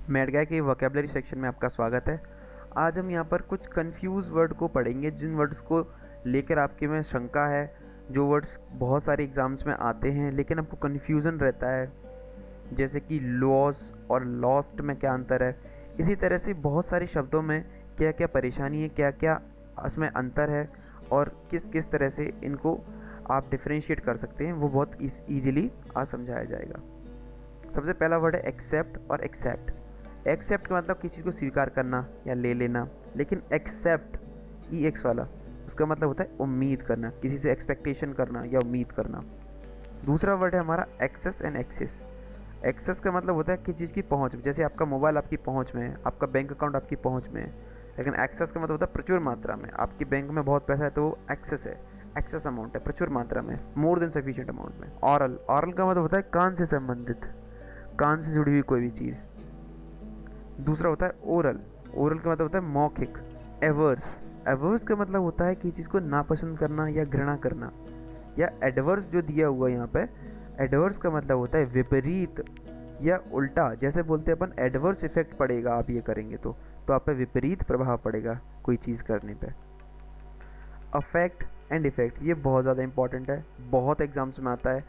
Mad गाय के vocabulary section में आपका स्वागत है। आज हम यहाँ पर कुछ कंफ्यूज वर्ड को पढ़ेंगे, जिन वर्ड्स को लेकर आपके में शंका है, जो वर्ड्स बहुत सारे एग्ज़ाम्स में आते हैं लेकिन आपको कन्फ्यूज़न रहता है, जैसे कि लॉस और लॉस्ट में क्या अंतर है। इसी तरह से बहुत सारे शब्दों में क्या क्या परेशानी है, क्या क्या इसमें अंतर है और किस किस तरह से इनको आप डिफ्रेंशिएट कर सकते हैं, वो बहुत ईजिली आज समझाया जाएगा। सबसे पहला वर्ड है एक्सेप्ट और एक्सेप्ट। एक्सेप्ट का मतलब किसी चीज़ को स्वीकार करना या ले लेना, लेकिन एक्सेप्ट EX वाला उसका मतलब होता है उम्मीद करना, किसी से एक्सपेक्टेशन करना या उम्मीद करना। दूसरा वर्ड है हमारा एक्सेस एंड एक्सेस। एक्सेस का मतलब होता है किसी चीज़ की पहुंच, जैसे आपका मोबाइल आपकी पहुंच में है, आपका बैंक अकाउंट आपकी पहुंच में है। लेकिन एक्सेस का मतलब होता है प्रचुर मात्रा में, आपके बैंक में बहुत पैसा है तो वो एक्सेस है, एक्सेस अमाउंट है, प्रचुर मात्रा में, मोर देन सफिशिएंट अमाउंट में। ऑरल, ऑरल का मतलब होता है कान से संबंधित, कान से जुड़ी हुई कोई भी चीज़। दूसरा होता है ओरल, ओरल का मतलब होता है मौखिक। एवर्स, एवर्स का मतलब होता है कि चीज़ को नापसंद करना या घृणा करना। या एडवर्स जो दिया हुआ यहाँ पे, एडवर्स का मतलब होता है विपरीत या उल्टा। जैसे बोलते हैं अपन एडवर्स इफेक्ट पड़ेगा आप ये करेंगे तो आप पे विपरीत प्रभाव पड़ेगा कोई चीज़ करने पे। अफेक्ट एंड इफेक्ट, ये बहुत ज़्यादा इंपॉर्टेंट है, बहुत एग्जाम्स में आता है,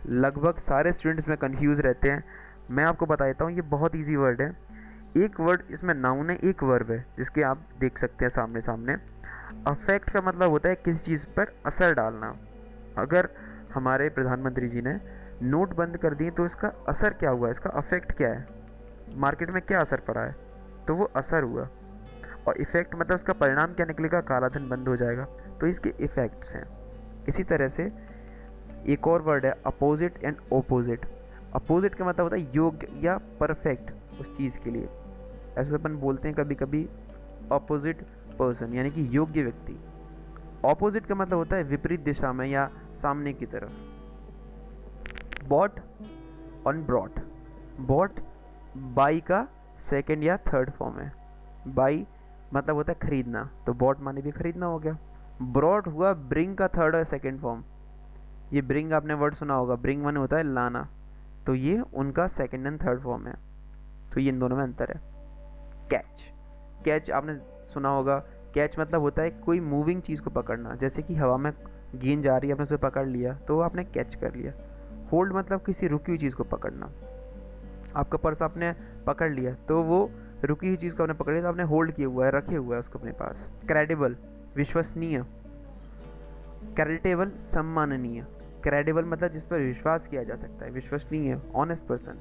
लगभग सारे स्टूडेंट्स में कंफ्यूज रहते हैं। मैं आपको बता देता हूँ, ये बहुत ईजी वर्ड है। एक वर्ड इसमें नाउन है, एक वर्ब है, जिसके आप देख सकते हैं सामने सामने। अफेक्ट का मतलब होता है किसी चीज़ पर असर डालना। अगर हमारे प्रधानमंत्री जी ने नोट बंद कर दिए तो इसका असर क्या हुआ, इसका अफेक्ट क्या है, मार्केट में क्या असर पड़ा है, तो वो असर हुआ। और इफ़ेक्ट मतलब इसका परिणाम क्या निकलेगा, काला धन बंद हो जाएगा, तो इसके इफ़ेक्ट्स हैं। इसी तरह से एक और वर्ड है अपोजिट एंड ओपोजिट। अपोजिट का मतलब होता है योग्य या परफेक्ट उस चीज़ के लिए। ऐसे अपन बोलते हैं कभी कभी ऑपोजिट पर्सन, यानी कि योग्य व्यक्ति। ऑपोजिट का मतलब होता है विपरीत दिशा में या सामने की तरफ। बॉट और ब्रॉट, बॉट बाई का सेकंड या थर्ड फॉर्म है। बाई मतलब होता है खरीदना, तो बॉट माने भी खरीदना हो गया। ब्रॉट हुआ ब्रिंग का थर्ड और सेकंड फॉर्म। ये ब्रिंग आपने वर्ड सुना होगा, ब्रिंग माने होता है लाना, तो ये उनका सेकंड एंड थर्ड फॉर्म है। तो ये इन दोनों में अंतर है। कैच, कैच आपने सुना होगा, कैच मतलब होता है कोई मूविंग चीज़ को पकड़ना, जैसे कि हवा में गेंद जा रही है, आपने उसे पकड़ लिया तो आपने कैच कर लिया। होल्ड मतलब किसी रुकी हुई चीज़ को पकड़ना, आपका पर्स आपने पकड़ लिया तो वो रुकी हुई चीज़ को आपने पकड़ लिया, तो आपने होल्ड किया हुआ है, रखे हुआ है उसको अपने पास। क्रेडिबल विश्वसनीय, क्रेडिटेबल सम्माननीय। क्रेडिबल मतलब जिस पर विश्वास किया जा सकता है, विश्वसनीय ऑनेस्ट पर्सन।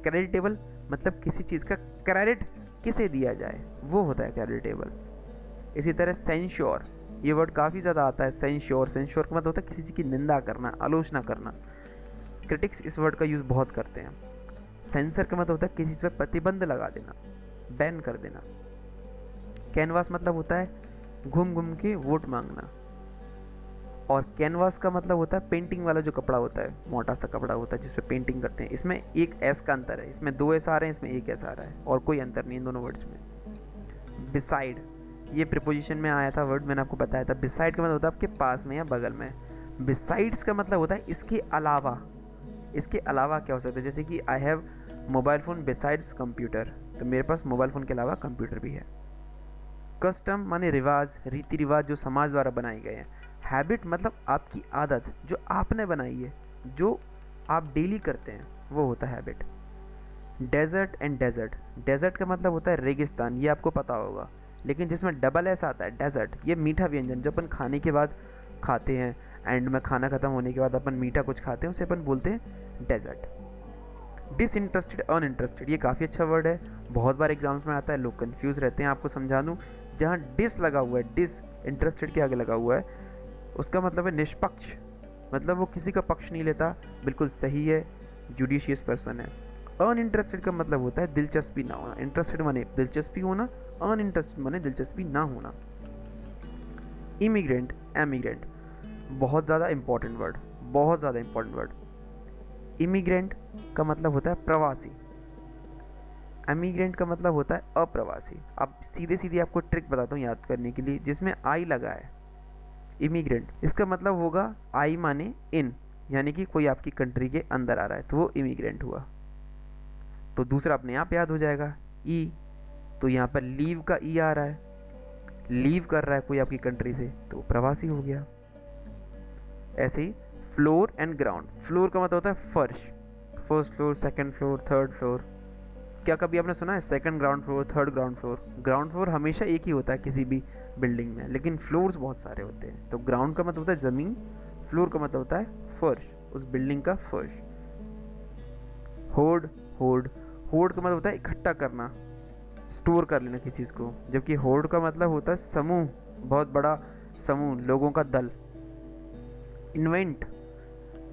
क्रेडिटेबल मतलब किसी चीज़ का क्रेडिट किसे दिया जाए, वो होता है क्रेडिटेबल। इसी तरह सेंश्योर, ये वर्ड काफ़ी ज़्यादा आता है। सेंश्योर, सेंश्योर का मतलब होता है किसी चीज़ की निंदा करना, आलोचना करना। क्रिटिक्स इस वर्ड का यूज़ बहुत करते हैं। सेंसर का मतलब होता है किसी चीज़ पर प्रतिबंध लगा देना, बैन कर देना। कैनवास मतलब होता है घूम घूम के वोट मांगना। और कैनवास का मतलब होता है पेंटिंग वाला जो कपड़ा होता है, मोटा सा कपड़ा होता है जिस पे पेंटिंग करते हैं। इसमें एक एस का अंतर है, इसमें 2 एस आ रहे हैं, इसमें एक एस आ रहा है, और कोई अंतर नहीं इन दोनों वर्ड्स में। बिसाइड, ये प्रीपोजिशन में आया था वर्ड, मैंने आपको बताया था। बिसाइड का मतलब होता है आपके पास में या बगल में। बिसाइड्स का मतलब होता है इसके अलावा। इसके अलावा क्या हो सकता है, जैसे कि I have mobile phone besides computer, तो मेरे पास मोबाइल फ़ोन के अलावा कंप्यूटर भी है। कस्टम माने रिवाज, रीति रिवाज जो समाज द्वारा बनाए गए हैं। हैबिट मतलब आपकी आदत जो आपने बनाई है, जो आप डेली करते हैं, वो होता है habit. Desert and dessert, desert का मतलब होता है रेगिस्तान, ये आपको पता होगा, लेकिन जिसमें डबल एस आता है डेजर्ट, ये मीठा व्यंजन जो अपन खाने के बाद खाते हैं, एंड में खाना खत्म होने के बाद अपन मीठा कुछ खाते हैं, उसे अपन बोलते हैं डेजर्ट। डिसइंटरेस्टेड, अनइंटरेस्टेड, ये काफ़ी अच्छा वर्ड है, बहुत बार एग्जाम्स में आता है, लोग कंफ्यूज रहते हैं। आपको समझा दूँ, जहाँ डिस लगा हुआ है, डिस इंटरेस्टेड के आगे लगा हुआ है, उसका मतलब है निष्पक्ष, मतलब वो किसी का पक्ष नहीं लेता, बिल्कुल सही है, जुडिशियस पर्सन है। अनइंटरेस्टेड का मतलब होता है दिलचस्पी ना होना। इंटरेस्टेड माने दिलचस्पी होना, अनइंटरेस्टेड माने दिलचस्पी ना होना। इमिग्रेंट, एमिग्रेंट, बहुत ज़्यादा इंपॉर्टेंट वर्ड, बहुत ज़्यादा इंपॉर्टेंट वर्ड। इमिग्रेंट का मतलब होता है प्रवासी, एमिग्रेंट का मतलब होता है अप्रवासी। अब सीधे सीधे आपको ट्रिक बताता हूँ याद करने के लिए, जिसमें आई लगा है। इमिग्रेंट, इसका मतलब होगा आई माने इन, यानी कि कोई आपकी कंट्री के अंदर आ रहा है, तो वो इमिग्रेंट हुआ। तो दूसरा अपने आप याद हो जाएगा, ई, तो यहाँ पर लीव का ई आ रहा है, लीव कर रहा है कोई आपकी कंट्री से तो प्रवासी हो गया। ऐसे ही फ्लोर एंड ग्राउंड, फ्लोर का मतलब होता है फर्श, first floor, second floor, third floor. क्या कभी आपने सुना है second ground floor, third ground floor? Ground floor हमेशा एक ही होता है किसी भी बिल्डिंग में, लेकिन फ्लोर्स बहुत सारे होते हैं। तो ग्राउंड का मतलब होता है ज़मीन, फ्लोर का मतलब होता है फर्श, उस बिल्डिंग का फर्श। होर्ड, होर्ड, होर्ड का मतलब होता है इकट्ठा करना, स्टोर कर लेना किसी चीज़ को, जबकि होर्ड का मतलब होता है समूह, बहुत बड़ा समूह, लोगों का दल। इन्वेंट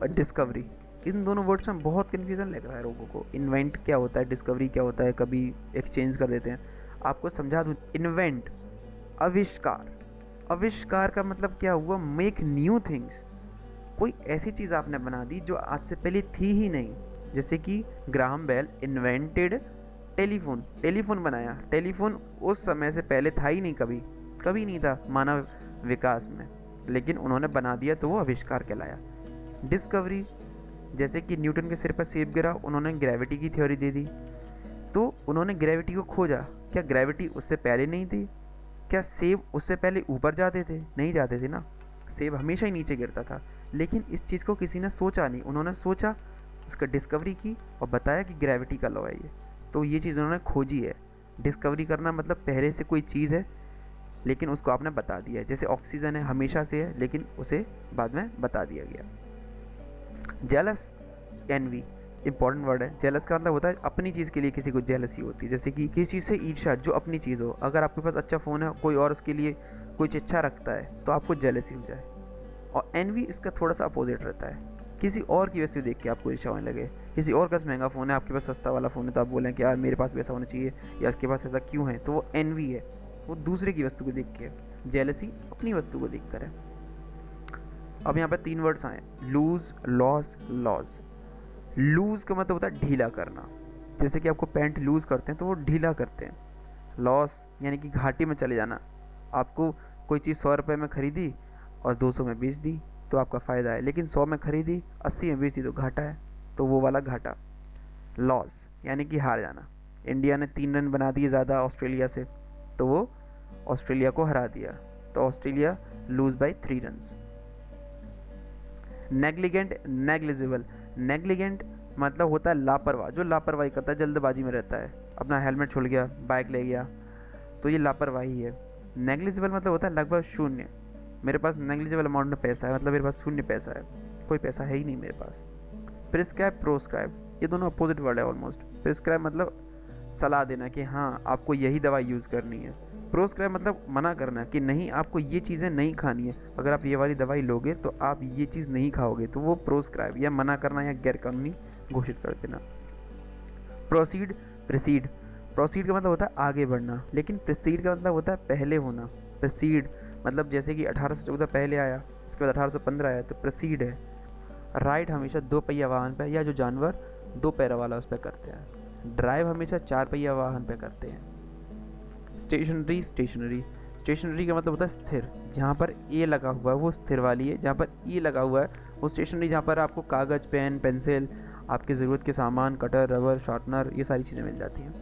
और डिस्कवरी, इन दोनों वर्ड्स में बहुत कन्फ्यूजन लग रहा है लोगों को। इन्वेंट क्या होता है, डिस्कवरी क्या होता है, कभी एक्सचेंज कर देते हैं। आपको समझा दूँ, इन्वेंट आविष्कार, आविष्कार का मतलब क्या हुआ, मेक न्यू थिंग्स, कोई ऐसी चीज़ आपने बना दी जो आज से पहले थी ही नहीं। जैसे कि Graham Bell invented telephone, telephone बनाया। टेलीफोन उस समय से पहले था ही नहीं, कभी कभी नहीं था मानव विकास में, लेकिन उन्होंने बना दिया तो वो आविष्कार कहलाया। डिस्कवरी, जैसे कि न्यूटन के सिर पर सेब गिरा, उन्होंने ग्रेविटी की थ्योरी दे दी, तो उन्होंने ग्रेविटी को खोजा। क्या ग्रेविटी उससे पहले नहीं थी? क्या सेब उससे पहले ऊपर जाते थे? नहीं जाते थे ना, सेब हमेशा ही नीचे गिरता था। लेकिन इस चीज़ को किसी ने सोचा नहीं, उन्होंने सोचा, उसका डिस्कवरी की और बताया कि ग्रेविटी का लॉ है ये। तो ये चीज़ उन्होंने खोजी है। डिस्कवरी करना मतलब पहले से कोई चीज़ है लेकिन उसको आपने बता दिया है। जैसे ऑक्सीजन है, हमेशा से है लेकिन उसे बाद में बता दिया गया। जेलस, एनवी, इंपॉर्टेंट वर्ड है। जेलस का मतलब होता है अपनी चीज़ के लिए किसी को जेलसी होती है, जैसे कि किसी चीज़ से ईर्ष्या, जो अपनी चीज़ हो। अगर आपके पास अच्छा फ़ोन है, कोई और उसके लिए कुछ इच्छा रखता है तो आपको जेलसी हो जाए। और एनवी इसका थोड़ा सा अपोजिट रहता है, किसी और की वस्तु देख के आपको ईर्ष्या होने लगे। किसी और का महंगा फ़ोन है, आपके पास सस्ता वाला फ़ोन है, तो आप बोलें कि यार मेरे पास भी ऐसा होना चाहिए, या इसके पास ऐसा क्यों है, तो वो एनवी है, वो दूसरे की वस्तु को देख के। जेलसी अपनी वस्तु को देख कर है। अब यहाँ पर 3 वर्ड्स आए, लूज, लॉस, लॉज। लूज़ का मतलब होता है ढीला करना, जैसे कि आपको पैंट लूज़ करते हैं तो वो ढीला करते हैं। लॉस यानी कि घाटे में चले जाना, आपको कोई चीज़ 100 रुपये में ख़रीदी और 200 में बेच दी तो आपका फ़ायदा है, लेकिन 100 में ख़रीदी 80 में बेच दी तो घाटा है, तो वो वाला घाटा। लॉस यानी कि हार जाना। इंडिया ने 3 रन बना दिए ज़्यादा ऑस्ट्रेलिया से, तो वो ऑस्ट्रेलिया को हरा दिया, तो Australia lose by 3 runs. Negligent, negligible. Negligent मतलब होता है लापरवाह, जो लापरवाही करता है, जल्दबाजी में रहता है, अपना हेलमेट छोड़ गया, बाइक ले गया, तो ये लापरवाही है। नेग्लिजिबल मतलब होता है लगभग शून्य, मेरे पास नेग्लिजिबल अमाउंट में पैसा है, मतलब मेरे पास शून्य पैसा है, कोई पैसा है ही नहीं मेरे पास। प्रिस्क्राइब, प्रोस्क्राइब, ये दोनों अपोजिट वर्ड है ऑलमोस्ट। प्रिस्क्राइब मतलब सलाह देना कि हाँ आपको यही दवाई यूज़ करनी है। प्रोस्क्राइब मतलब मना करना कि नहीं आपको ये चीज़ें नहीं खानी है, अगर आप ये वाली दवाई लोगे तो आप ये चीज़ नहीं खाओगे, तो वो प्रोस्क्राइब या मना करना या गैरकानूनी घोषित कर देना। Proceed, precede. प्रोसीड का मतलब होता है आगे बढ़ना, लेकिन प्रिसीड का मतलब होता है पहले होना। प्रिसीड मतलब जैसे कि 1814 पहले आया, उसके बाद 1815 आया, तो प्रिसीड है। राइड हमेशा 2 पहिया वाहन पे, या जो जानवर 2 पैरों वाला उस पर करते हैं। ड्राइव हमेशा 4 पहिया वाहन पे करते हैं। स्टेशनरी, स्टेशनरी, स्टेशनरी का मतलब होता है स्थिर, जहाँ पर ए लगा हुआ है वो स्थिर वाली है, जहाँ पर ई लगा हुआ है वो स्टेशनरी, जहाँ पर आपको कागज़, पेन, पेंसिल, आपके ज़रूरत के सामान, कटर, रबर, शार्पनर, ये सारी चीज़ें मिल जाती हैं।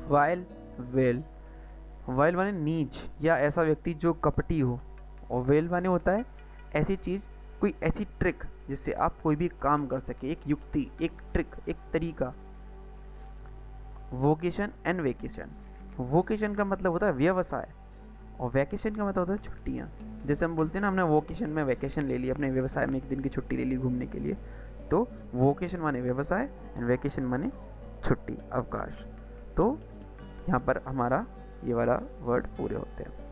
While, well. वाइल माने नीच या ऐसा व्यक्ति जो कपटी हो, और वेल माने होता है ऐसी चीज़, कोई ऐसी ट्रिक जिससे आप कोई भी काम कर सके, एक युक्ति, एक ट्रिक, एक तरीका। Vocation and vacation. वोकेशन का मतलब होता है व्यवसाय और वैकेशन का मतलब होता है छुट्टियाँ। जैसे हम बोलते हैं ना हमने वोकेशन में वैकेशन ले ली, अपने व्यवसाय में 1 दिन की छुट्टी ले ली घूमने के लिए, तो वोकेशन माने व्यवसाय एंड वैकेशन माने छुट्टी, अवकाश। तो यहाँ पर हमारा ये वाला वर्ड पूरे होते हैं।